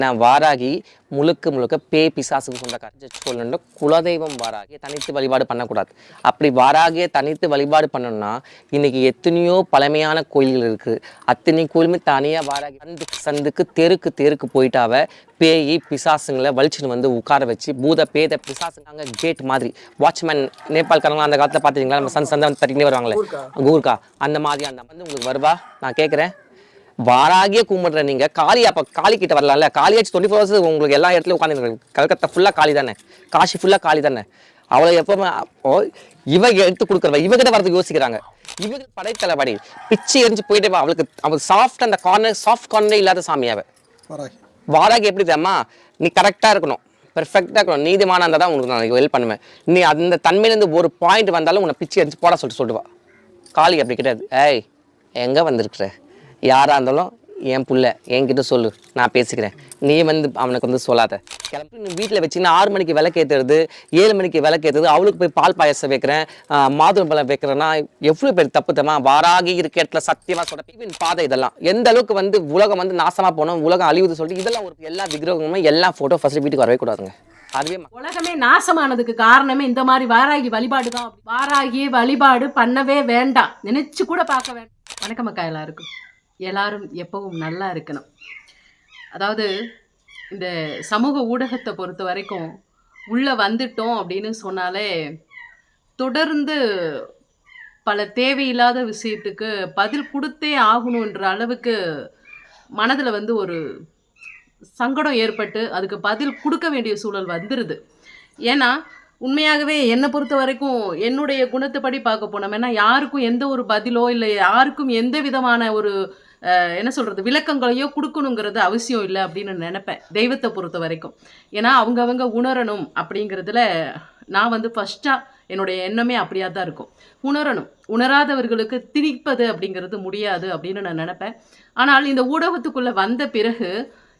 நான் வாராகி முழுக்க முழுக்க பேய் பிசாசுக்கு சொந்தக்கார குலதெய்வம் வாராகியை தனித்து வழிபாடு பண்ணக்கூடாது. அப்படி வாராகியை தனித்து வழிபாடு பண்ணணும்னா இன்னைக்கு எத்தனையோ பழமையான கோயில்கள் இருக்குது. அத்தனை கோயிலுமே தனியாக வாராகி சந்துக்கு தெருக்கு தெருக்கு போயிட்டாவ பேய் பிசாசுங்களை வலிச்சுன்னு வந்து உட்கார வச்சு பூத பேத பிசாசுங்க கேட் மாதிரி வாட்ச்மேன் நேபாள்காரங்களாம் அந்த காலத்தில் பார்த்துக்கிங்களா, நம்ம சந்தை வந்து தட்டிக்கிட்டே வருவாங்களே கூர்க்கா, அந்த மாதிரி அந்த வந்து உங்களுக்கு வருவா. நான் கேட்குறேன், வாராகியே கும்பிடுற நீங்க காளி, அப்ப காளி கிட்ட வரலாம்ல. காளியாச்சு 24 hours உங்களுக்கு எல்லா இடத்துலயும் உட்காந்து, கல்கத்தா ஃபுல்லா காளி தானே, காஷி ஃபுல்லா காளி தானே. அவளை எப்பவுமே இவங்க எடுத்து கொடுக்குறவ இவகிட்ட வரதுக்கு யோசிக்கிறாங்க. இவங்க படைத்தலைபடி பிச்சு எரிஞ்சு போயிட்டே அவள் சாஃப்ட், அந்த கார்னர் சாஃப்ட் கார்னரே இல்லாத சாமியாவ வாராகி. எப்படி தெரியுமா, நீ கரெக்டா இருக்கணும், பெர்ஃபெக்டா இருக்கணும், நீதிமான இருந்தால் தான் உங்களுக்கு நான் ஹெல்ப் பண்ணுவேன். நீ அந்த தன்மையிலேருந்து ஒரு பாயிண்ட் வந்தாலும் உன்னை பிச்சு எரிஞ்சு போட சொல்லிட்டு வா. காளி அப்படி கிடையாது. ஏய் எங்க வந்திருக்கிற, யாராக இருந்தாலும் என் புள்ள என்கிட்ட சொல்லு, நான் பேசிக்கிறேன், நீ வந்து அவனுக்கு வந்து சொல்லாத. கிளம்பி நீ வீட்டில் வச்சிங்கன்னா 6 மணிக்கு விளக்கேற்றுறது, 7 மணிக்கு விளக்கேற்றுறது, அவளுக்கு போய் பால் பாயசம் வைக்கிறேன், மாதுளம் பழம் வைக்கிறேன்னா எவ்வளோ பேர் தப்பு தமா. வாராகி இருக்க இடத்துல சத்தியமாக சொல்கிறேன் பாதை இதெல்லாம் எந்த அளவுக்கு வந்து உலகம் வந்து நாசமாக போனோம், உலகம் அழிவுது சொல்லிட்டு இதெல்லாம் ஒரு எல்லா விக்கிரகமும் எல்லா ஃபோட்டோ ஃபர்ஸ்ட் வீட்டுக்கு வரவே கூடாதுங்க. அதுவே உலகமே நாசமானதுக்கு காரணமே இந்த மாதிரி வாராகி வழிபாடு தான். வாராகி வழிபாடு பண்ணவே வேண்டாம், நினைச்சு கூட பார்க்க வேண்டாம். வணக்கம் அக்கா, எல்லாரும் எப்பவும் நல்லா இருக்கணும். அதாவது இந்த சமூக ஊடகத்தை பொறுத்த வரைக்கும் உள்ளே வந்துட்டோம் அப்படின்னு சொன்னாலே தொடர்ந்து பல தேவையில்லாத விஷயத்துக்கு பதில் கொடுத்தே ஆகணுன்ற அளவுக்கு மனதில் வந்து ஒரு சங்கடம் ஏற்பட்டு அதுக்கு பதில் கொடுக்க வேண்டிய சூழல் வந்துடுது. ஏன்னா உண்மையாகவே என்னை பொறுத்த வரைக்கும் என்னுடைய குணத்தைப்படி பார்க்க போனோம்னா யாருக்கும் எந்த ஒரு பதிலோ இல்லை யாருக்கும் எந்த விதமான ஒரு என்ன சொல்கிறது விளக்கங்களையோ கொடுக்கணுங்கிறது அவசியம் இல்லை அப்படின்னு நினைப்பேன் தெய்வத்தை பொறுத்த வரைக்கும். ஏன்னா அவங்கவங்க உணரணும் அப்படிங்கிறதுல நான் வந்து ஃபஸ்ட்டாக என்னுடைய எண்ணமே அப்படியாக தான் இருக்கும். உணரணும், உணராதவர்களுக்கு திணிப்பது அப்படிங்கிறது முடியாது அப்படின்னு நான் நினைப்பேன். ஆனால் இந்த ஊடகத்துக்குள்ளே வந்த பிறகு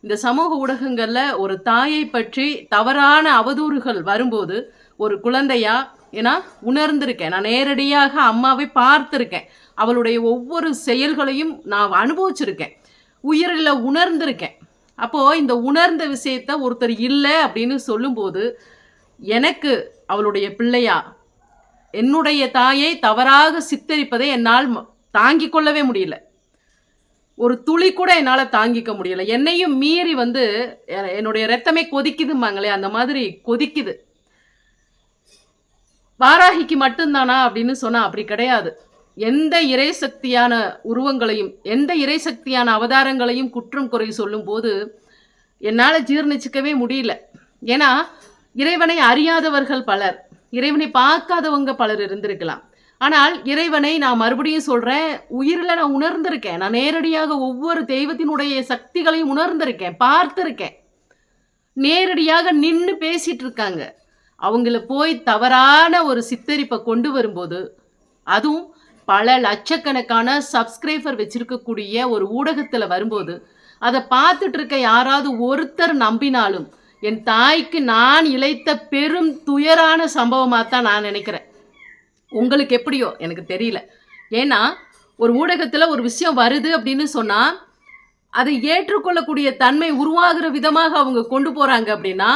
இந்த சமூக ஊடகங்களில் ஒரு தாயை பற்றி தவறான அவதூறுகள் வரும்போது ஒரு குழந்தையா, ஏன்னா உணர்ந்திருக்கேன், நான் நேரடியாக அம்மாவை பார்த்துருக்கேன், அவளுடைய ஒவ்வொரு செயல்களையும் நான் அனுபவிச்சிருக்கேன், உயிரில் உணர்ந்திருக்கேன். அப்போது இந்த உணர்ந்த விஷயத்த ஒருத்தர் இல்லை அப்படின்னு சொல்லும்போது எனக்கு அவளுடைய பிள்ளையா என்னுடைய தாயை தவறாக சித்தரிப்பதை என்னால் தாங்கிக் கொள்ளவே முடியல. ஒரு துளி கூட என்னால் தாங்கிக்க முடியல. என்னையும் மீறி வந்து என்னுடைய ரத்தமே கொதிக்குதும்பாங்களே அந்த மாதிரி கொதிக்குது. வாராகிக்கு மட்டும்தானா அப்படின்னு சொன்னால் அப்படி கிடையாது. எந்த இறைசக்தியான உருவங்களையும் எந்த இறைசக்தியான அவதாரங்களையும் குற்றம் குறை சொல்லும்போது என்னால் ஜீர்ணிச்சிக்கவே முடியல. ஏன்னா இறைவனை அறியாதவர்கள் பலர், இறைவனை பார்க்காதவங்க பலர் இருந்திருக்கலாம். ஆனால் இறைவனை நான் மறுபடியும் சொல்கிறேன், உயிரில் நான் உணர்ந்திருக்கேன். நான் நேரடியாக ஒவ்வொரு தெய்வத்தினுடைய சக்திகளையும் உணர்ந்திருக்கேன், பார்த்துருக்கேன். நேரடியாக நின்று பேசிகிட்டு இருக்காங்க. அவங்கள போய் தவறான ஒரு சித்தரிப்பை கொண்டு வரும்போது, அதுவும் பல லட்சக்கணக்கான சப்ஸ்கிரைபர் வச்சிருக்கக்கூடிய ஒரு ஊடகத்தில் வரும்போது அதை பார்த்துட்டு இருக்க யாராவது ஒருத்தர் நம்பினாலும் என் தாய்க்கு நான் இழைத்த பெரும் துயரான சம்பவமாக தான் நான் நினைக்கிறேன். உங்களுக்கு எப்படியோ எனக்கு தெரியல. ஏன்னா ஒரு ஊடகத்தில் ஒரு விஷயம் வருது அப்படின்னு சொன்னால் அதை ஏற்றுக்கொள்ளக்கூடிய தன்மை உருவாகிற விதமாக அவங்க கொண்டு போகிறாங்க அப்படின்னா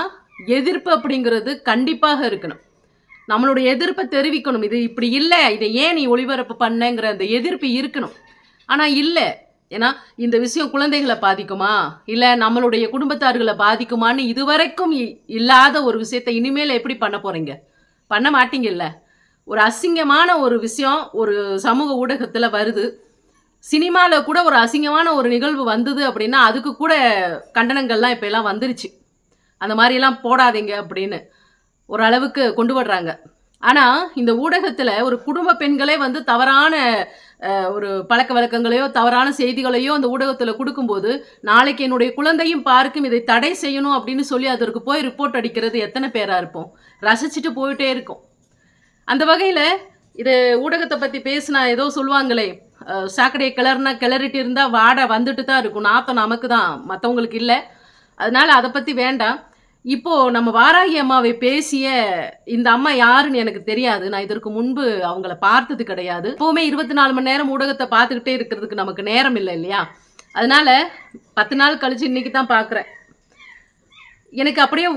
எதிர்ப்பு அப்படிங்கிறது கண்டிப்பாக இருக்கணும். நம்மளுடைய எதிர்ப்பை தெரிவிக்கணும். இது இப்படி இல்லை, இதை ஏன் நீ ஒளிபரப்பு பண்ணங்கிற அந்த எதிர்ப்பு இருக்கணும். ஆனால் இல்லை, ஏன்னா இந்த விஷயம் குழந்தைகளை பாதிக்குமா இல்லை நம்மளுடைய குடும்பத்தார்களை பாதிக்குமான்னு இதுவரைக்கும் இல்லாத ஒரு விஷயத்தை இனிமேல் எப்படி பண்ண போகிறீங்க? பண்ண மாட்டீங்கல்ல. ஒரு அசிங்கமான ஒரு விஷயம் ஒரு சமூக ஊடகத்தில் வருது, சினிமாவில் கூட ஒரு அசிங்கமான ஒரு நிகழ்வு வந்தது அப்படின்னா அதுக்கு கூட கண்டனங்கள்லாம் இப்போ எல்லாம் வந்துருச்சு. அந்த மாதிரியெல்லாம் போடாதீங்க அப்படின்னு ஓரளவுக்கு கொண்டு வர்றாங்க. ஆனால் இந்த ஊடகத்தில் ஒரு குடும்ப பெண்களே வந்து தவறான ஒரு பழக்க வழக்கங்களையோ தவறான செய்திகளையோ அந்த ஊடகத்தில் கொடுக்கும்போது நாளைக்கு என்னுடைய குழந்தையும் பார்க்கும், இதை தடை செய்யணும் அப்படின்னு சொல்லி அதற்கு போய் ரிப்போர்ட் அடிக்கிறது எத்தனை பேராக இருப்போம்? ரசிச்சுட்டு போயிட்டே இருக்கும். அந்த வகையில் இது ஊடகத்தை பற்றி பேசினா ஏதோ சொல்லுவாங்களே, சாக்கடையை கிளறிட்டு இருந்தால் வாடை வந்துட்டு தான் இருக்கும், நாத்தம் நமக்கு தான், மற்றவங்களுக்கு இல்லை. அதனால் அதை பற்றி வேண்டாம். இப்போது நம்ம வாராகி அம்மாவை பேசிய இந்த அம்மா யாருன்னு எனக்கு தெரியாது. நான் இதற்கு முன்பு அவங்கள பார்த்தது கிடையாது. எப்போவுமே 24 மணி நேரம் ஊடகத்தை பார்த்துக்கிட்டே இருக்கிறதுக்கு நமக்கு நேரம் இல்லை இல்லையா? அதனால் 10 நாள் கழித்து இன்றைக்கி தான் பார்க்குறேன். எனக்கு அப்படியே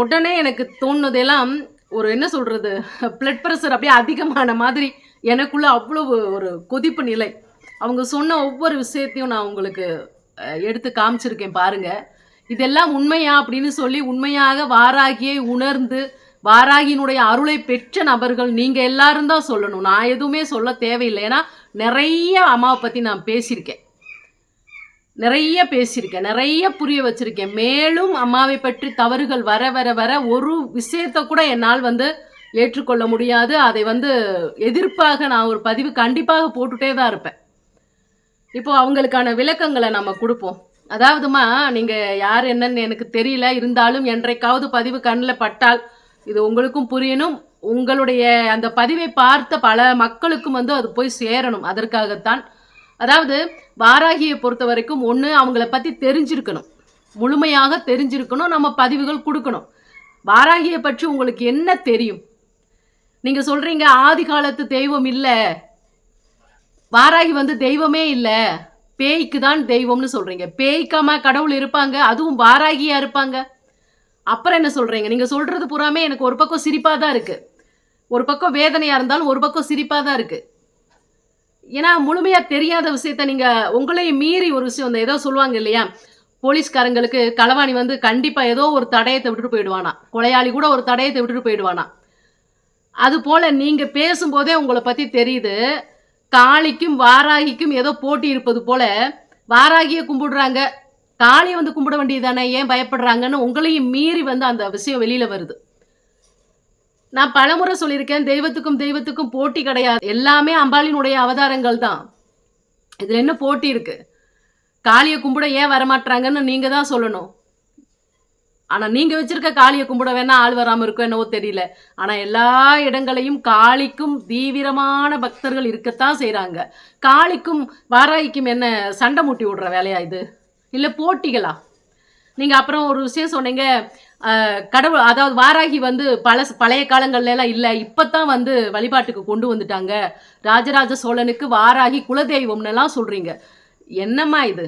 உடனே எனக்கு தோணுனதெல்லாம் ஒரு என்ன சொல்கிறது, பிளட் ப்ரெஷர் அப்படியே அதிகமான மாதிரி எனக்குள்ள அவ்வளவு ஒரு கொதிப்பு நிலை. அவங்க சொன்ன ஒவ்வொரு விஷயத்தையும் நான் உங்களுக்கு எடுத்து காமிச்சிருக்கேன் பாருங்க. இதெல்லாம் உண்மையா அப்படின்னு சொல்லி உண்மையாக வாராகியை உணர்ந்து வாராகியினுடைய அருளை பெற்ற நபர்கள் நீங்கள் எல்லாரும் தான் சொல்லணும். நான் எதுவுமே சொல்ல தேவையில்லை. ஏன்னா நிறைய அம்மாவை பற்றி நான் பேசியிருக்கேன், நிறைய புரிய வச்சிருக்கேன். மேலும் அம்மாவை பற்றி தவறுகள் வர வர வர ஒரு விஷயத்தை கூட என்னால் ஏற்றுக்கொள்ள முடியாது. அதை எதிர்ப்பாக நான் ஒரு பதிவு கண்டிப்பாக போட்டுட்டே தான் இருப்பேன். இப்போ அவங்களுக்கான விளக்கங்களை நம்ம கொடுப்போம். அதாவதுமா, நீங்கள் யார் என்னன்னு எனக்கு தெரியல, இருந்தாலும் என்றைக்காவது பதிவு கண்ணில் பட்டால் இது உங்களுக்கும் புரியணும், உங்களுடைய அந்த பதிவை பார்த்த பல மக்களுக்கும் அது போய் சேரணும். அதற்காகத்தான். அதாவது வாராகியை பொறுத்த வரைக்கும் ஒன்று அவங்கள பற்றி தெரிஞ்சிருக்கணும், முழுமையாக தெரிஞ்சிருக்கணும், நம்ம பதிவுகள் கொடுக்கணும். வாராகியை பற்றி உங்களுக்கு என்ன தெரியும்? நீங்கள் சொல்கிறீங்க ஆதி காலத்து தெய்வம் இல்லை, வாராகி தெய்வமே இல்லை, பேய்க்கு தான் தெய்வம்னு சொல்கிறீங்க. பேய்க்காம கடவுள் இருப்பாங்க, அதுவும் வாராகியாக இருப்பாங்க. அப்புறம் என்ன சொல்கிறீங்க? நீங்கள் சொல்கிறது பூராமே எனக்கு ஒரு பக்கம் சிரிப்பாக தான் இருக்குது, ஒரு பக்கம் வேதனையாக இருந்தாலும் ஒரு பக்கம் சிரிப்பாக தான் இருக்குது. ஏன்னா முழுமையாக தெரியாத விஷயத்த நீங்கள் உங்களையும் மீறி ஒரு விஷயம் ஏதோ சொல்லுவாங்க இல்லையா, போலீஸ்காரங்களுக்கு களவாணி கண்டிப்பாக ஏதோ ஒரு தடயத்தை விட்டுட்டு போயிடுவானா, கொலையாளி கூட ஒரு தடயத்தை விட்டுட்டு போயிடுவானா. அதுபோல் நீங்கள் பேசும்போதே உங்களை பற்றி தெரியுது, காளிக்கும் வாராகிக்கும் ஏதோ போட்டி இருப்பது போல வாராகியை கும்பிடுறாங்க, காளியை கும்பிட வேண்டியதானே, ஏன் பயப்படுறாங்கன்னு உங்களையும் மீறி அந்த விஷயம் வெளியில் வருது. நான் பலமுறை சொல்லியிருக்கேன், தெய்வத்துக்கும் போட்டி கிடையாது, எல்லாமே அம்பாளினுடைய அவதாரங்கள் தான். இதில் என்ன போட்டி இருக்கு? காளியை கும்பிட ஏன் வரமாட்டாங்கன்னு நீங்கள் தான் சொல்லணும். ஆனால் நீங்கள் வச்சிருக்க காளியை கும்பிட வேணா ஆள் வராமல் இருக்கோ என்னவோ தெரியல. ஆனால் எல்லா இடங்களையும் காளிக்கும் தீவிரமான பக்தர்கள் இருக்கத்தான் செய்கிறாங்க. காளிக்கும் வாராகிக்கும் என்ன சண்டை மூட்டி விடுற வேலையா இது, இல்லை போட்டிகளா? நீங்கள் அப்புறம் ஒரு விஷயம் சொன்னீங்க, கடவுள் அதாவது வாராகி பழைய காலங்கள்லாம் இல்லை, இப்போ தான் வழிபாட்டுக்கு கொண்டு வந்துட்டாங்க, ராஜராஜ சோழனுக்கு வாராகி குலதெய்வம்னுலாம் சொல்கிறீங்க. என்னம்மா இது?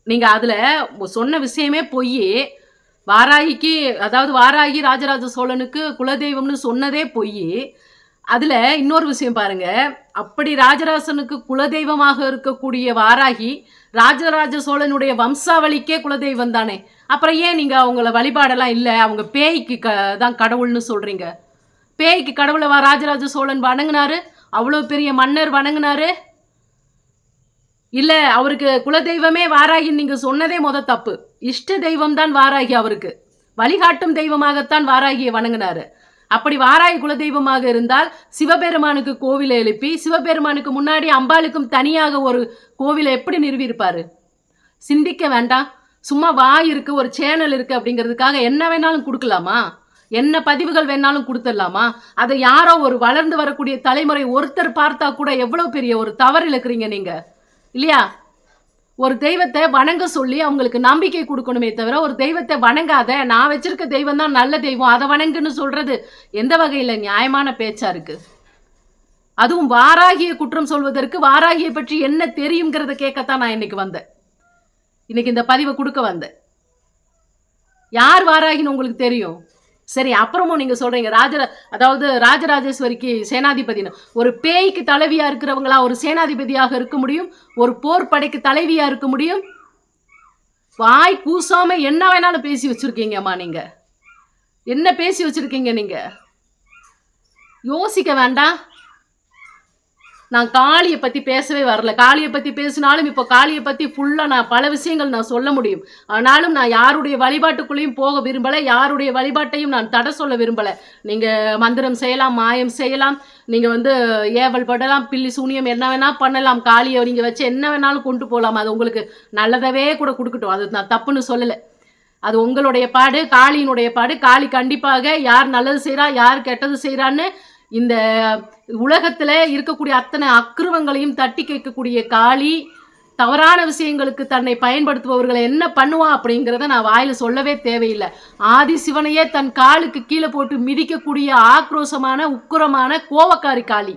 நீங்கள் அதில் சொன்ன விஷயமே பொய். வாராகிக்கு அதாவது வாராகி ராஜராஜ சோழனுக்கு குலதெய்வம்னு சொன்னதே பொய். அதில் இன்னொரு விஷயம் பாருங்க, அப்படி ராஜராஜனுக்கு குலதெய்வமாக இருக்கக்கூடிய வாராகி ராஜராஜ சோழனுடைய வம்சாவளிக்கே குலதெய்வம் தானே. அப்புறம் ஏன் நீங்கள் அவங்கள வழிபாடெல்லாம் இல்லை, அவங்க பேய்க்கு தான் கடவுள்னு சொல்கிறீங்க? பேய்க்கு கடவுளை ராஜராஜ சோழன் வணங்கினாரு, அவ்வளோ பெரிய மன்னர் வணங்கினாரு. இல்லை, அவருக்கு குலதெய்வமே வாராகின்னு நீங்கள் சொன்னதே தப்பு. இஷ்ட தெய்வம் தான் வாராகி, அவருக்கு வழிகாட்டும் தெய்வமாகத்தான் வாராகியை வணங்கினாரு. அப்படி வாராகி குலதெய்வமாக இருந்தால் சிவபெருமானுக்கு கோவிலை எழுப்பி சிவபெருமானுக்கு முன்னாடி அம்பாளுக்கும் தனியாக ஒரு கோவிலை எப்படி நிறுவியிருப்பாரு? சிந்திக்க வேண்டாம். சும்மா வாய் இருக்கு, ஒரு சேனல் இருக்கு அப்படிங்கிறதுக்காக என்ன வேணாலும் கொடுக்கலாமா? என்ன பதிவுகள் வேணாலும் கொடுத்துடலாமா? அதை யாரோ ஒரு வளர்ந்து வரக்கூடிய தலைமுறை ஒருத்தர் பார்த்தா கூட எவ்வளோ பெரிய ஒரு தவறு இழக்கிறீங்க நீங்க, இல்லையா? ஒரு தெய்வத்தை வணங்க சொல்லி அவங்களுக்கு நம்பிக்கை கொடுக்கணுமே தவிர, ஒரு தெய்வத்தை வணங்காத, நான் வச்சிருக்க தெய்வம் தான் நல்ல தெய்வம், அதை வணங்குன்னு சொல்றது எந்த வகையில் நியாயமான பேச்சா இருக்கு? அதுவும் வாராகியை குற்றம் சொல்வதற்கு வாராகியை பற்றி என்ன தெரியுங்கிறத கேட்கத்தான் நான் இன்னைக்கு வந்தேன், இன்னைக்கு இந்த பதிவை கொடுக்க வந்தேன். யார் வாராகின்னு உங்களுக்கு தெரியும்? சரி, அப்புறமும் நீங்கள் சொல்கிறீங்க அதாவது ராஜராஜேஸ்வரிக்கு சேனாதிபதினு. ஒரு பேய்க்கு தலைவியாக இருக்கிறவங்களா ஒரு சேனாதிபதியாக இருக்க முடியும்? ஒரு போர் படைக்கு தலைவியாக இருக்க முடியும்? வாய் கூசாம என்ன வேணாலும் பேசி வச்சுருக்கீங்கம்மா. நீங்கள் என்ன பேசி வச்சுருக்கீங்க? நீங்கள் யோசிக்க வேண்டாம். நான் காளியை பற்றி பேசவே வரல. காளியை பற்றி பேசினாலும் இப்போ காளியை பற்றி ஃபுல்லாக நான் பல விஷயங்கள் நான் சொல்ல முடியும். ஆனாலும் நான் யாருடைய வழிபாட்டுக்குள்ளேயும் போக விரும்பலை, யாருடைய வழிபாட்டையும் நான் தடை சொல்ல விரும்பலை. நீங்கள் மந்திரம் செய்யலாம், மாயம் செய்யலாம், நீங்கள் ஏவல் படலாம், பில்லி சூனியம் என்ன வேணால் பண்ணலாம், காளியை நீங்கள் வச்சு என்ன வேணாலும் கொண்டு போகலாம். அது உங்களுக்கு நல்லதவே கூட கொடுக்கட்டும், அது நான் தப்புன்னு சொல்லலை. அது உங்களுடைய பாடு, காளியினுடைய பாடு. காளி கண்டிப்பாக யார் நல்லது செய்கிறா யார் கெட்டது செய்கிறான்னு இந்த உலகத்தில் இருக்கக்கூடிய அத்தனை அக்கிரமங்களையும் தட்டி கேட்கக்கூடிய காளி தவறான விஷயங்களுக்கு தன்னை பயன்படுத்துபவர்களை என்ன பண்ணுவா அப்படிங்கிறத நான் வாயில் சொல்லவே தேவையில்லை. ஆதி சிவனையே தன் காலுக்கு கீழே போட்டு மிதிக்கக்கூடிய ஆக்ரோஷமான உக்கிரமான கோவக்காரி காளி.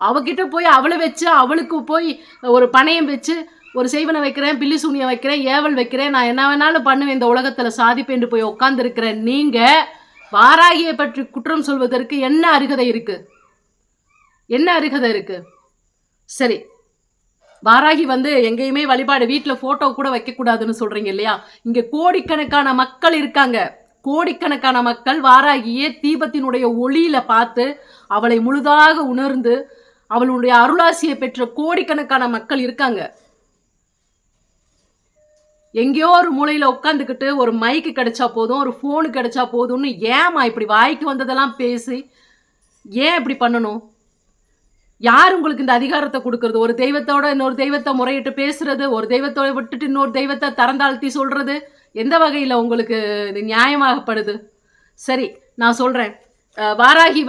அவகிட்ட போய் அவளை வச்சு அவளுக்கு போய் ஒரு பணயம் வச்சு ஒரு செய்வனை வைக்கிறேன், பில்லி சூனியம் வைக்கிறேன், ஏவல் வைக்கிறேன், நான் என்ன வேணாலும் பண்ணுவேன், இந்த உலகத்தில் சாதிப்பேன் போய் உட்காந்துருக்கிற நீங்கள் வாராகியை பற்றி குற்றம் சொல்வதற்கு என்ன அருகதை இருக்கு? என்ன அருகதை இருக்கு? சரி, வாராகி எங்கேயுமே வழிபாடு, வீட்டில் ஃபோட்டோ கூட வைக்கக்கூடாதுன்னு சொல்கிறீங்க இல்லையா? இங்கே கோடிக்கணக்கான மக்கள் இருக்காங்க. கோடிக்கணக்கான மக்கள் வாராகியே தீபத்தினுடைய ஒளியில் பார்த்து அவளை முழுதாக உணர்ந்து அவளுடைய அருளாசியை பெற்ற கோடிக்கணக்கான மக்கள் இருக்காங்க. எங்கேயோ ஒரு மூலையில் உட்காந்துக்கிட்டு ஒரு மைக்கு கிடைச்சா போதும், ஒரு ஃபோனு கிடைச்சா போதும்னு ஏமா இப்படி வாய்க்கு வந்ததெல்லாம் பேசி ஏன் இப்படி பண்ணணும்? யார் உங்களுக்கு இந்த அதிகாரத்தை கொடுக்கறது? ஒரு தெய்வத்தோட இன்னொரு தெய்வத்தை முறையிட்டு பேசுறது, ஒரு தெய்வத்தோட விட்டுட்டு இன்னொரு தெய்வத்தை தரந்தாழ்த்தி சொல்றது எந்த வகையில் உங்களுக்கு இது நியாயமாகப்படுது? சரி, நான் சொல்கிறேன், வாராகி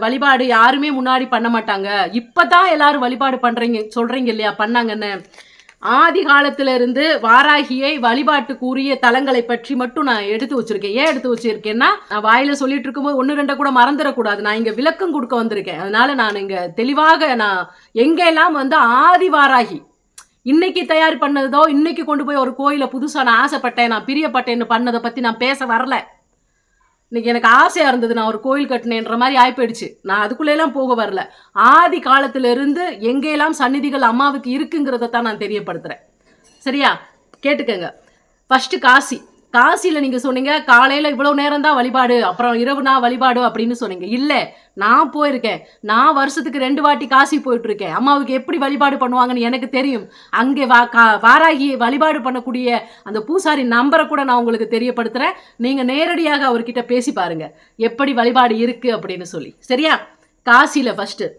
வழிபாடு யாருமே முன்னாடி பண்ண மாட்டாங்க, இப்போ தான் எல்லாரும் வழிபாடு பண்ணுறீங்க சொல்கிறீங்க இல்லையா? பண்ணாங்கன்னு. ஆதி காலத்திலிருந்து வாராகியை வழிபாட்டுக்குரிய தலங்களை பற்றி மட்டும் நான் எடுத்து வச்சிருக்கேன். ஏன் எடுத்து வச்சிருக்கேன்னா, நான் வாயில சொல்லிட்டு இருக்கும்போது 1-2 கூட மறந்துடக்கூடாது. நான் இங்க விளக்கம் கொடுக்க வந்திருக்கேன். அதனால நான் இங்க தெளிவாக நான் எங்கெல்லாம் ஆதி வாராகி இன்னைக்கு தயார் பண்ணதோ, இன்னைக்கு கொண்டு போய் ஒரு கோயிலை புதுசா நான் ஆசைப்பட்டேன், நான் பிரியப்பட்டேன்னு பண்ணதை பத்தி நான் பேச வரல. இன்னைக்கு எனக்கு ஆசையா இருந்தது, நான் ஒரு கோயில் கட்டினேன்ற மாதிரி ஆயிப்போயிடுச்சு. நான் அதுக்குள்ளெல்லாம் போக வரல. ஆதி காலத்திலிருந்து எங்கெல்லாம் சந்நிதிகள் அம்மாவுக்கு இருக்குங்கிறத தான் நான் தெரியப்படுத்துறேன். சரியா? கேட்டுக்கங்க. ஃபர்ஸ்ட் காசியில் நீங்கள் சொன்னீங்க காலையில் இவ்வளோ நேரம் தான் வழிபாடு, அப்புறம் இரவு நான் வழிபாடு அப்படின்னு சொன்னீங்க. இல்லை, நான் போயிருக்கேன். நான் வருஷத்துக்கு 2 வாட்டி காசி போயிட்டுருக்கேன். அம்மாவுக்கு எப்படி வழிபாடு பண்ணுவாங்கன்னு எனக்கு தெரியும். அங்கே வாராகி வழிபாடு பண்ணக்கூடிய அந்த பூசாரி நம்பரை கூட நான் உங்களுக்கு தெரியப்படுத்துகிறேன். நீங்கள் நேரடியாக அவர்கிட்ட பேசி பாருங்கள் எப்படி வழிபாடு இருக்குது அப்படின்னு சொல்லி. சரியா? காசியில் ஃபஸ்ட்டு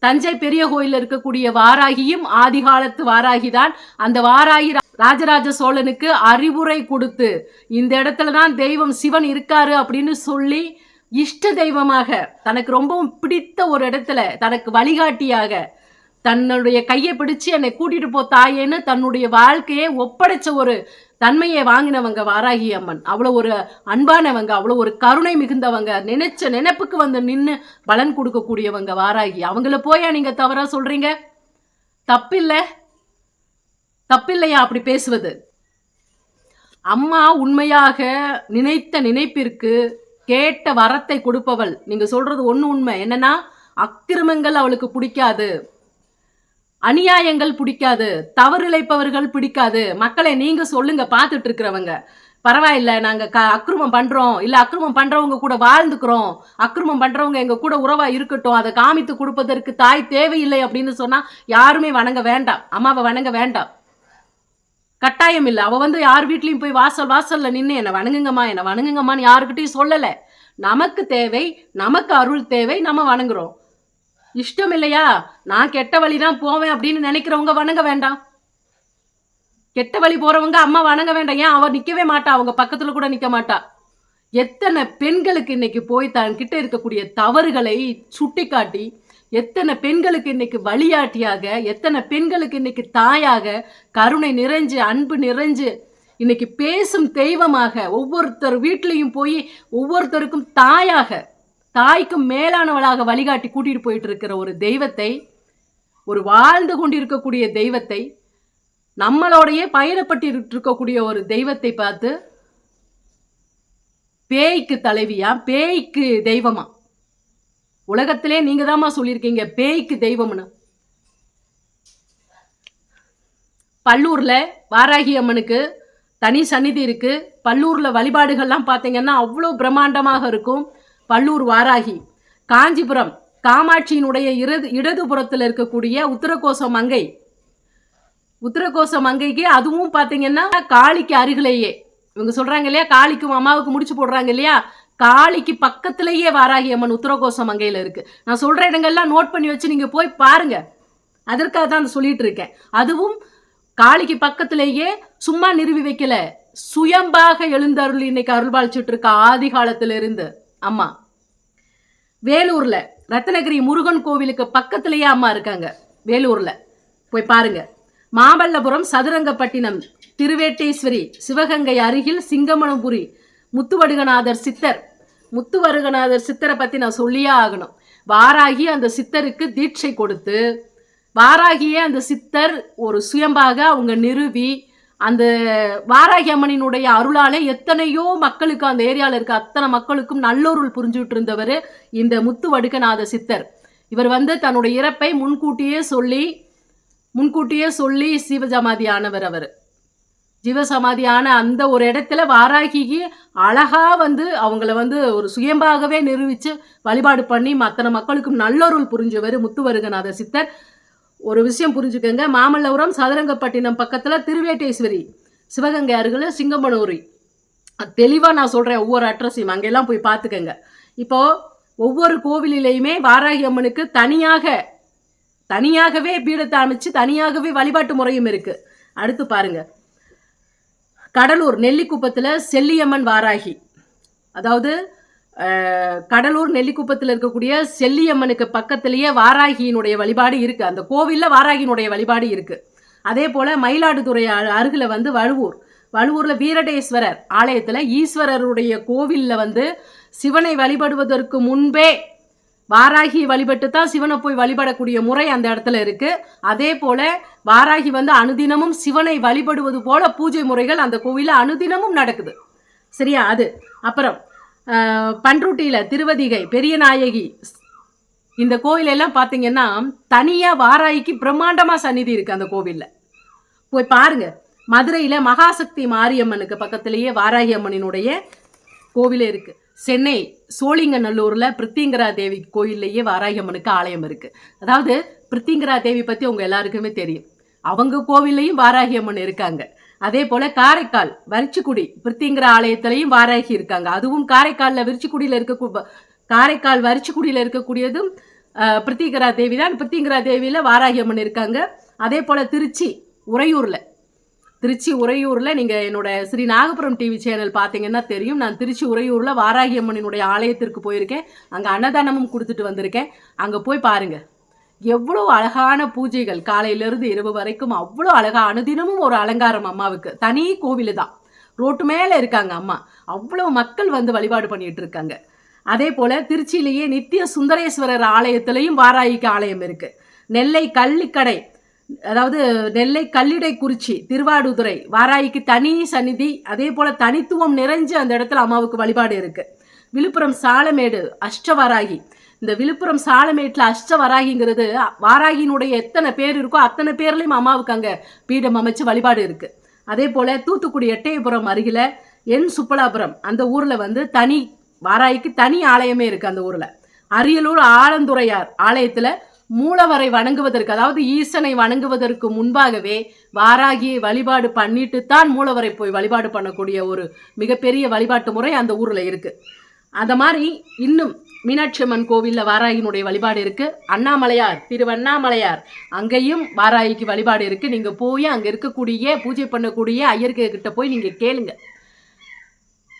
தஞ்சை பெரிய கோயிலில் இருக்கக்கூடிய வாராகியும் ஆதி காலத்து வாராகி தான். அந்த வாராகி ராஜராஜ சோழனுக்கு அறிவுரை கொடுத்து இந்த இடத்துல தான் தெய்வம் சிவன் இருக்காரு அப்படின்னு சொல்லி இஷ்ட தெய்வமாக தனக்கு ரொம்பவும் பிடித்த ஒரு இடத்துல தனக்கு வழிகாட்டியாக தன்னுடைய கையை பிடிச்சு என்னை கூட்டிட்டு போ தாயேன்னு தன்னுடைய வாழ்க்கையை ஒப்படைச்ச ஒரு தன்மையை வாங்கினவங்க வாராகி அம்மன். அவ்வளோ ஒரு அன்பானவங்க, அவ்வளோ ஒரு கருணை மிகுந்தவங்க, நினைச்ச நினைப்புக்கு நின்று பலன் கொடுக்கக்கூடியவங்க வாராகி. அவங்கள போயா நீங்க தவறா சொல்றீங்க? தப்பில்லையா அப்படி பேசுவது? அம்மா உண்மையாக நினைத்த நினைப்பிற்கு கேட்ட வரத்தை கொடுப்பவள். நீங்க சொல்றது உண்மை. என்னன்னா, அக்கிரமங்கள் அவளுக்கு பிடிக்காது, அநியாயங்கள் பிடிக்காது, தவறிழைப்பவர்கள் பிடிக்காது. மக்களை நீங்க சொல்லுங்க, பார்த்துட்டு இருக்கிறவங்க. பரவாயில்ல, நாங்க அக்கிரமம் பண்றோம், இல்ல அக்கிரமம் பண்றவங்க கூட வாழ்ந்துக்கிறோம், அக்கிரமம் பண்றவங்க எங்க கூட உறவா இருக்கட்டும், அதை காமித்து கொடுப்பதற்கு தாய் தேவையில்லை அப்படின்னு சொன்னா யாருமே வணங்க வேண்டாம், அம்மாவை வணங்க வேண்டாம். கட்டாயம் இல்லை. அவ யார் வீட்லையும் போய் வாசல்ல நின்று என்னை வணங்குங்கம்மான்னு யாருக்கிட்டையும் சொல்லலை. நமக்கு தேவை, நமக்கு அருள் தேவை, நம்ம வணங்குறோம். இஷ்டம் இல்லையா, நான் கெட்ட வழி தான் போவேன் அப்படின்னு நினைக்கிறவங்க வணங்க வேண்டாம். கெட்ட வழி போறவங்க அம்மா வணங்க வேண்டாம். ஏன்? அவ நிற்கவே மாட்டா, அவங்க பக்கத்துல கூட நிற்க மாட்டா. எத்தனை பெண்களுக்கு இன்னைக்கு போய் தன் கிட்ட இருக்கக்கூடிய தவறுகளை சுட்டி காட்டி, எத்தனை பெண்களுக்கு இன்னைக்கு வழியாட்டியாக, எத்தனை பெண்களுக்கு இன்னைக்கு தாயாக, கருணை நிறைஞ்சு அன்பு நிறைஞ்சு இன்னைக்கு பேசும் தெய்வமாக, ஒவ்வொருத்தர் வீட்லையும் போய் ஒவ்வொருத்தருக்கும் தாய்க்கும் மேலானவளாக வழிகாட்டி கூட்டிட்டு போயிட்டு இருக்கிற ஒரு தெய்வத்தை, ஒரு வாழ்ந்து கொண்டிருக்கக்கூடிய தெய்வத்தை, நம்மளோடையே பயணப்பட்டு இருக்கக்கூடிய ஒரு தெய்வத்தை பார்த்து பேய்க்கு தலைவியா, பேய்க்கு தெய்வமா? உலகத்திலே நீங்க தாமா சொல்லியிருக்கீங்க பேய்க்கு தெய்வம்னு. பல்லூர்ல வாராகி அம்மனுக்கு தனி சந்நிதி இருக்கு. பல்லூர்ல வழிபாடுகள்லாம் பார்த்தீங்கன்னா அவ்வளோ பிரம்மாண்டமாக இருக்கும். பல்லூர் வாராகி. காஞ்சிபுரம் காமாட்சியினுடைய இடதுபுறத்தில் இருக்கக்கூடிய உத்தரகோச மங்கைக்கு அதுவும் பார்த்தீங்கன்னா காளிக்கு அருகிலேயே, இவங்க சொல்றாங்க இல்லையா, காளிக்கும் அம்மாவுக்கு முடிச்சு போடுறாங்க இல்லையா, காளிக்கு பக்கத்திலேயே வாராகி அம்மன் உத்தரகோச மங்கையில் இருக்கு. நான் சொல்ற இடங்கள்லாம் நோட் பண்ணி வச்சு நீங்க போய் பாருங்க. அதற்காக தான் சொல்லிட்டு இருக்கேன். அதுவும் காளிக்கு பக்கத்திலேயே சும்மா நிறுவி வைக்கல, சுயம்பாக எழுந்தருள் இன்னைக்கு அருள்பாலிச்சுட்டு இருக்க ஆதி காலத்திலிருந்து அம்மா. வேலூர்ல ரத்னகிரி முருகன் கோவிலுக்கு பக்கத்திலேயே அம்மா இருக்காங்க. வேலூர்ல போய் பாருங்க. மாமல்லபுரம் சதுரங்கப்பட்டினம் திருவேட்டேஸ்வரி, சிவகங்கை அருகில் சிங்கமனபுரி முத்துவடுகநாதர் சித்தரை பத்தி நான் சொல்லியே ஆகணும். வாராகி அந்த சித்தருக்கு தீட்சை கொடுத்து வாராகியே அந்த சித்தர் ஒரு சுயம்பாக அவங்க நிறுவி அந்த வாராகி அம்மனினுடைய அருளாலே எத்தனையோ மக்களுக்கு அந்த ஏரியாவில் இருக்க அத்தனை மக்களுக்கும் நல்லொருள் புரிஞ்சுட்டு இருந்தவர் இந்த முத்து வடுகநாத சித்தர். இவர் தன்னுடைய இறப்பை முன்கூட்டியே சொல்லி சிவசமாதியானவர். அவர் ஜீவசமாதியான அந்த ஒரு இடத்துல வாராகிக்கு அழகா அவங்கள ஒரு சுயம்பாகவே நிரூபித்து வழிபாடு பண்ணி அத்தனை மக்களுக்கும் நல்லொருள் புரிஞ்சவர் முத்துவடுகநாத சித்தர். ஒரு விஷயம் புரிஞ்சுக்கோங்க, மாமல்லபுரம் சதுரங்கப்பட்டினம் பக்கத்தில் திருவேட்டேஸ்வரி, சிவகங்கை அருகில் சிங்கமனூரி. தெளிவாக நான் சொல்கிறேன் ஒவ்வொரு அட்ரஸையும், அங்கெல்லாம் போய் பார்த்துக்கங்க. இப்போது ஒவ்வொரு கோவிலிலையுமே வாராகி அம்மனுக்கு தனியாகவே பீடத்தை அமைச்சு தனியாகவே வழிபாட்டு முறையும் இருக்குது. அடுத்து பாருங்க, கடலூர் நெல்லிக்குப்பத்தில் செல்லியம்மன் வாராகி, அதாவது கடலூர் நெல்லிக்குப்பத்தில் இருக்கக்கூடிய செல்லியம்மனுக்கு பக்கத்திலேயே வாராகியினுடைய வழிபாடு இருக்குது. அந்த கோவிலில் வாராகியினுடைய வழிபாடு இருக்குது. அதே போல் மயிலாடுதுறை அருகில் வழுவூரில் வீரடேஸ்வரர் ஆலயத்தில் ஈஸ்வரருடைய கோவிலில் சிவனை வழிபடுவதற்கு முன்பே வாராகி வழிபட்டு தான் சிவனை போய் வழிபடக்கூடிய முறை அந்த இடத்துல இருக்குது. அதே போல் வாராகி அனுதினமும் சிவனை வழிபடுவது போல பூஜை முறைகள் அந்த கோவிலில் அனுதினமும் நடக்குது. சரியா? அது அப்புறம் பன்ருட்டியில் திருவதிகை பெரியநாயகி, இந்த கோயிலெல்லாம் பார்த்தீங்கன்னா தனியாக வாராகிக்கு பிரம்மாண்டமாக சந்நிதி இருக்குது. அந்த கோவிலில் போய் பாருங்க. மதுரையில் மகாசக்தி மாரியம்மனுக்கு பக்கத்திலேயே வாராகி அம்மனினுடைய கோவிலே இருக்குது. சென்னை சோழிங்கநல்லூரில் பிரித்திங்கரா தேவி கோயில்லையே வாராகி அம்மனுக்கு ஆலயம் இருக்குது. அதாவது பிரித்திங்கரா தேவி பற்றி உங்கள் எல்லாருக்குமே தெரியும், அவங்க கோவில்லையும் வாராகி அம்மன் இருக்காங்க. அதே போல் காரைக்கால் வரிச்சிக்குடி பிரித்திங்கரா ஆலயத்திலையும் வாராகி இருக்காங்க. அதுவும் காரைக்காலில் வரிச்சிக்குடியில் இருக்கக்கூடியதும் பிரித்திங்கரா தேவி தான். பிரித்திங்கரா தேவியில் வாராகி அம்மன் இருக்காங்க. அதே போல் திருச்சி உறையூரில் நீங்கள் என்னோட ஸ்ரீ நாகபுரம் டிவி சேனல் பார்த்தீங்கன்னா தெரியும். நான் திருச்சி உறையூரில் வாராகி அம்மனினுடைய ஆலயத்திற்கு போயிருக்கேன். அங்கே அன்னதானமும் கொடுத்துட்டு வந்திருக்கேன். அங்கே போய் பாருங்கள், எவ்வளோ அழகான பூஜைகள், காலையிலேருந்து இரவு வரைக்கும் அவ்வளோ அழகாக. அனுதினமும் ஒரு அலங்காரம் அம்மாவுக்கு. தனி கோவில் தான், ரோட்டு மேலே இருக்காங்க அம்மா. அவ்வளோ மக்கள் வழிபாடு பண்ணிட்டு இருக்காங்க. அதே போல் திருச்சியிலேயே நித்திய சுந்தரேஸ்வரர் ஆலயத்திலையும் வாராகிக்கு ஆலயம் இருக்குது. நெல்லை கள்ளிக்கடை, அதாவது நெல்லை கல்லிடைக்குறிச்சி திருவாடுதுறை வாராகிக்கு தனி சந்நிதி. அதே போல் தனித்துவம் நிறைஞ்சு அந்த இடத்துல அம்மாவுக்கு வழிபாடு இருக்குது. விழுப்புரம் சாலமேடு அஷ்டவாராகி, இந்த விழுப்புரம் சாலமேட்டில் அஷ்டவராகிங்கிறது வாராகியினுடைய எத்தனை பேர் இருக்கோ அத்தனை பேர்லையும் அம்மாவுக்கு அங்கே பீடம் அமைச்சு வழிபாடு இருக்குது. அதே போல் தூத்துக்குடி எட்டயபுரம் அருகில் சுப்பலாபுரம் அந்த ஊரில் தனி வாராகிக்கு தனி ஆலயமே இருக்குது. அந்த ஊரில் அரியலூர் ஆலந்துறையார் ஆலயத்தில் மூலவரை வணங்குவதற்கு, அதாவது ஈசனை வணங்குவதற்கு முன்பாகவே வாராகியை வழிபாடு பண்ணிட்டு தான் மூலவரை போய் வழிபாடு பண்ணக்கூடிய ஒரு மிகப்பெரிய வழிபாட்டு முறை அந்த ஊரில் இருக்குது. அந்த மாதிரி இன்னும் மீனாட்சி அம்மன் கோவிலில் வாராகியினுடைய வழிபாடு இருக்குது. திருவண்ணாமலையார் அங்கேயும் வாராகிக்கு வழிபாடு இருக்குது. நீங்கள் போய் அங்கே இருக்கக்கூடிய பூஜை பண்ணக்கூடிய ஐயர்கிட்ட போய் நீங்கள் கேளுங்க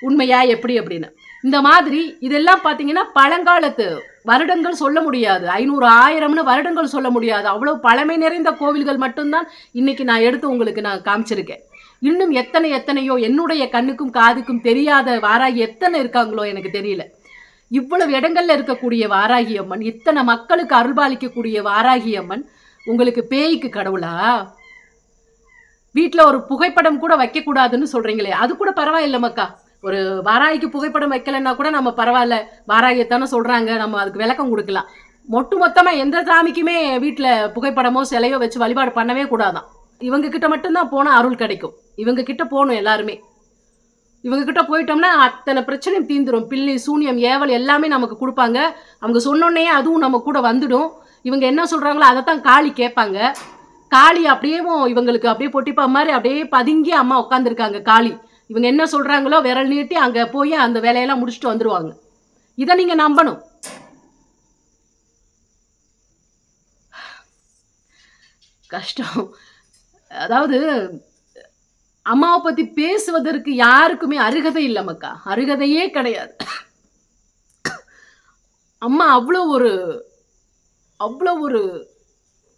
உண்மையா எப்படி அப்படின்னு. இந்த மாதிரி இதெல்லாம் பார்த்தீங்கன்னா பழங்காலத்து வருடங்கள் சொல்ல முடியாது, 500 1000 வருடங்கள் சொல்ல முடியாது. அவ்வளோ பழமை நிறைந்த கோவில்கள் மட்டும்தான் இன்னைக்கு நான் எடுத்து உங்களுக்கு நான் காமிச்சிருக்கேன். இன்னும் எத்தனையோ என்னுடைய கண்ணுக்கும் காதுக்கும் தெரியாத வாராகி எத்தனை இருக்காங்களோ எனக்கு தெரியல. இவ்வளவு இடங்கள்ல இருக்கக்கூடிய வாராகி அம்மன், இத்தனை மக்களுக்கு அருள்பாலிக்கக்கூடிய வாராகி அம்மன் உங்களுக்கு பேய்க்கு கடவுளா? வீட்டில் ஒரு புகைப்படம் கூட வைக்கக்கூடாதுன்னு சொல்றீங்களே, அது கூட பரவாயில்ல மக்கா. ஒரு வாராகிக்கு புகைப்படம் வைக்கலைன்னா கூட நம்ம பரவாயில்ல, வாராகியத்தானே சொல்றாங்க, நம்ம அதுக்கு விளக்கம் கொடுக்கலாம். மொத்தமாக எந்த சாமிக்குமே வீட்டில் புகைப்படமோ சிலையோ வச்சு வழிபாடு பண்ணவே கூடாதான். இவங்க கிட்ட மட்டும்தான் போனால் அருள் கிடைக்கும். இவங்க கிட்ட போகணும் எல்லாருமே. இவங்க கிட்ட போயிட்டோம்னா அத்தனை பிரச்சனையும் தீந்துடும். பில்லி சூனியம் ஏவல் எல்லாமே நமக்கு கொடுப்பாங்க. அவங்க சொன்னோன்னே அதுவும் நம்ம கூட வந்துடும். இவங்க என்ன சொல்கிறாங்களோ அதைத்தான் காளி கேட்பாங்க. காளி அப்படியேவும் இவங்களுக்கு அப்படியே பொட்டிப்பா மாதிரி அப்படியே பதுங்கி அம்மா உட்காந்துருக்காங்க காளி. இவங்க என்ன சொல்கிறாங்களோ விரல் நீட்டி அங்கே போய் அந்த வேலையெல்லாம் முடிச்சுட்டு வந்துடுவாங்க. இதை நீங்கள் நம்பணும். கஷ்டம். அதாவது அம்மாவை பற்றி பேசுவதற்கு யாருக்குமே அருகதை இல்லை மக்கா, அருகதையே கிடையாது. அம்மா அவ்வளோ ஒரு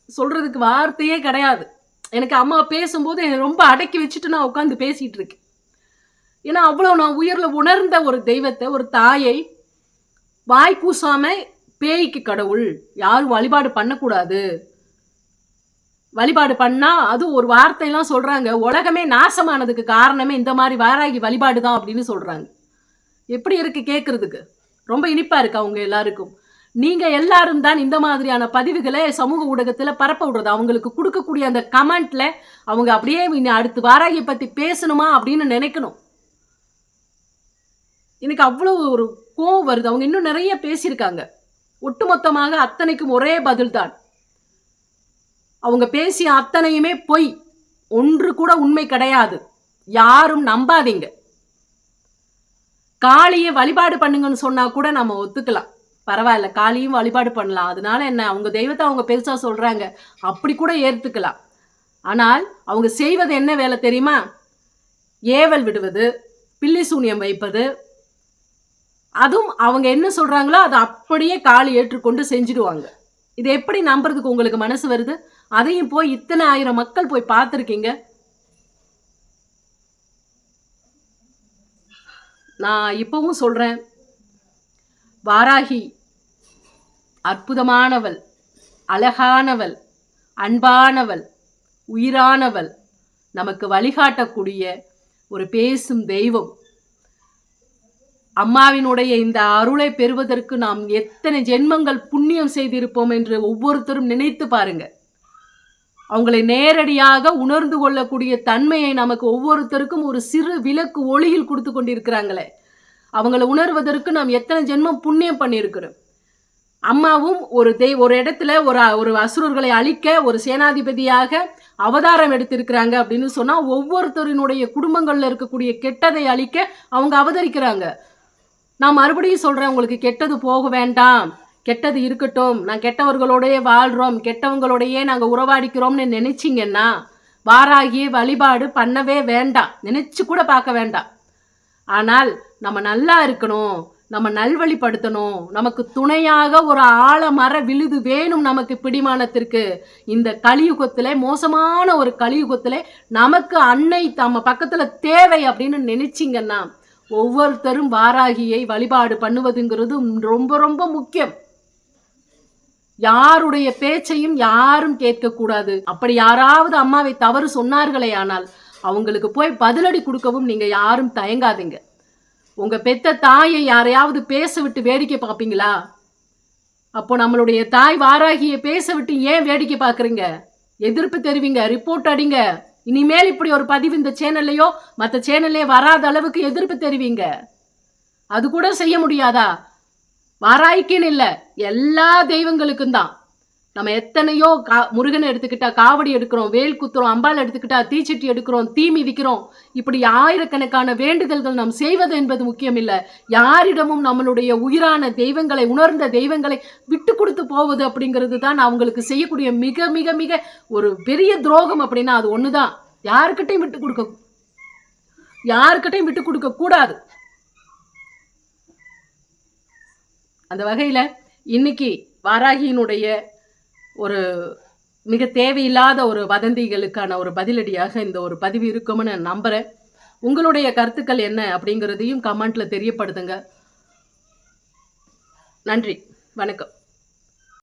சொல்கிறதுக்கு வார்த்தையே கிடையாது. எனக்கு அம்மா பேசும்போது என்னை ரொம்ப அடக்கி வச்சுட்டு நான் உட்காந்து பேசிகிட்டு இருக்கேன். ஏன்னா அவ்வளோ நான் உயரில் உணர்ந்த ஒரு தெய்வத்தை, ஒரு தாயை வாய் கூசாமல் பேய்க்கு கடவுள் யாரும் வழிபாடு பண்ணக்கூடாது, வழிபாடு பண்ணா அது ஒரு வார்த்தையெல்லாம் சொல்றாங்க, உலகமே நாசமானதுக்கு காரணமே இந்த மாதிரி வாராகி வழிபாடு தான் அப்படின்னு சொல்றாங்க. எப்படி இருக்கு கேட்கறதுக்கு? ரொம்ப இனிப்பா இருக்கு அவங்க எல்லாருக்கும். நீங்க எல்லாரும் தான் இந்த மாதிரியான பதிவுகளை சமூக ஊடகத்துல பரப்ப விடுறது. அவங்களுக்கு கொடுக்கக்கூடிய அந்த கமெண்ட்ல அவங்க அப்படியே அடுத்து வாராகியை பத்தி பேசணுமா அப்படின்னு நினைக்கணும். எனக்கு அவ்வளவு ஒரு கோவம் வருது. அவங்க இன்னும் நிறைய பேசியிருக்காங்க. ஒட்டுமொத்தமாக அத்தனைக்கும் ஒரே பதில் தான். அவங்க பேசிய அத்தனையுமே பொய். ஒன்று கூட உண்மை கிடையாது. யாரும் நம்பாதீங்க. காளியை வழிபாடு பண்ணுங்கன்னு சொன்னா கூட நம்ம ஒத்துக்கலாம். பரவாயில்ல, காளியும் வழிபாடு பண்ணலாம். அதனால என்ன, அவங்க தெய்வத்தை அவங்க பெருசா சொல்றாங்க, அப்படி கூட ஏத்துக்கலாம். ஆனால் அவங்க செய்வது என்ன வேலை தெரியுமா? ஏவல் விடுவது, பில்லி சூனியம் வைப்பது. அதுவும் அவங்க என்ன சொல்றாங்களோ அதை அப்படியே காளி ஏற்றுக்கொண்டு செஞ்சிடுவாங்க. இதை எப்படி நம்புறதுக்கு உங்களுக்கு மனசு வருது? அதையும் போய் இத்தனை ஆயிரம் மக்கள் போய் பார்த்துருக்கீங்க. நான் இப்பவும் சொல்றேன், வாராகி அற்புதமானவள், அழகானவள், அன்பானவள், உயிரானவள், நமக்கு வழிகாட்டக்கூடிய ஒரு பேசும் தெய்வம். அம்மாவினுடைய இந்த அருளை பெறுவதற்கு நாம் எத்தனை ஜென்மங்கள் புண்ணியம் செய்திருப்போம் என்று ஒவ்வொருத்தரும் நினைத்து பாருங்க. அவங்களை நேரடியாக உணர்ந்து கொள்ளக்கூடிய தன்மையை நமக்கு ஒவ்வொருத்தருக்கும் ஒரு சிறு விளக்கு ஒளியில் கொடுத்து கொண்டிருக்கிறாங்களே, அவங்களை உணர்வதற்கு நாம் எத்தனை ஜென்மம் புண்ணியம் பண்ணியிருக்கிறோம். அம்மாவும் ஒரு இடத்துல ஒரு அசுரர்களை அழிக்க ஒரு சேனாதிபதியாக அவதாரம் எடுத்திருக்கிறாங்க அப்படின்னு சொன்னா, ஒவ்வொருத்தரினுடைய குடும்பங்கள்ல இருக்கக்கூடிய கெட்டதை அழிக்க அவங்க அவதரிக்கிறாங்க. நான் மறுபடியும் சொல்றேன், உங்களுக்கு கெட்டது போக வேண்டாம், கெட்டது இருக்கட்டும், நான் கெட்டவர்களோடயே வாழ்றோம், கெட்டவங்களோடையே நாங்க உறவாடிக்கிறோம்னு நினைச்சிங்கன்னா வாராகியை வழிபாடு பண்ணவே வேண்டாம், நினைச்சு கூட பார்க்க வேண்டாம். ஆனால் நம்ம நல்லா இருக்கணும், நம்ம நல்வழிப்படுத்தணும், நமக்கு துணையாக ஒரு ஆலமர விழுது வேணும் நமக்கு பிடிமானத்திற்கு. இந்த கலியுகத்துல, மோசமான ஒரு கலியுகத்துல நமக்கு அன்னை நம்ம பக்கத்துல தேவை அப்படின்னு நினைச்சிங்கன்னா ஒவ்வொருத்தரும் வாராகியை வழிபாடு பண்ணுவதுங்கிறது ரொம்ப ரொம்ப முக்கியம். யாருடைய பேச்சையும் யாரும் கேட்கக்கூடாது. அப்படி யாராவது அம்மாவை தவறு சொன்னார்களே ஆனால் அவங்களுக்கு போய் பதிலடி கொடுக்கவும் நீங்க யாரும் தயங்காதீங்க. உங்க பெத்த தாயை யாரையாவது பேச விட்டு வேடிக்கை பார்ப்பீங்களா? அப்போ நம்மளுடைய தாய் வாராகியை பேச விட்டு ஏன் வேடிக்கை பார்க்குறீங்க? எதிர்ப்பு தெரிவிங்க, ரிப்போர்ட் அடிங்க. இனிமேல் இப்படி ஒரு பதிவு இந்த சேனல்லையோ மற்ற சேனல்லையோ வராத அளவுக்கு எதிர்ப்பு தெரிவிங்க. அது கூட செய்ய முடியாதா? வாராய்க்குன்னு இல்லை, எல்லா தெய்வங்களுக்கும் தான். நம்ம எத்தனையோ முருகனை எடுத்துக்கிட்டா காவடி எடுக்கிறோம், வேல் குத்துறோம், அம்பாள் எடுத்துக்கிட்டா தீச்சட்டி எடுக்கிறோம், தீ மிதிக்கிறோம். இப்படி ஆயிரக்கணக்கான வேண்டுதல்கள் நாம் செய்வது என்பது முக்கியம் இல்லை. யாரிடமும் நம்மளுடைய உயிரான தெய்வங்களை, உணர்ந்த தெய்வங்களை விட்டு கொடுத்து போவது அப்படிங்கிறது தான் அவங்களுக்கு செய்யக்கூடிய மிக மிக மிக ஒரு பெரிய துரோகம். அப்படின்னா அது ஒண்ணுதான். யாருக்கிட்டையும் விட்டு கொடுக்க கூடாது. அந்த வகையில இன்னைக்கு வாராகியினுடைய ஒரு மிக தேவையில்லாத ஒரு வதந்திகளுக்கான ஒரு பதிலடியாக இந்த ஒரு பதிவு இருக்கும்னு நான் நம்புறேன். உங்களுடைய கருத்துக்கள் என்ன அப்படிங்கிறதையும் கமெண்ட்ல தெரியப்படுத்துங்க. நன்றி, வணக்கம்.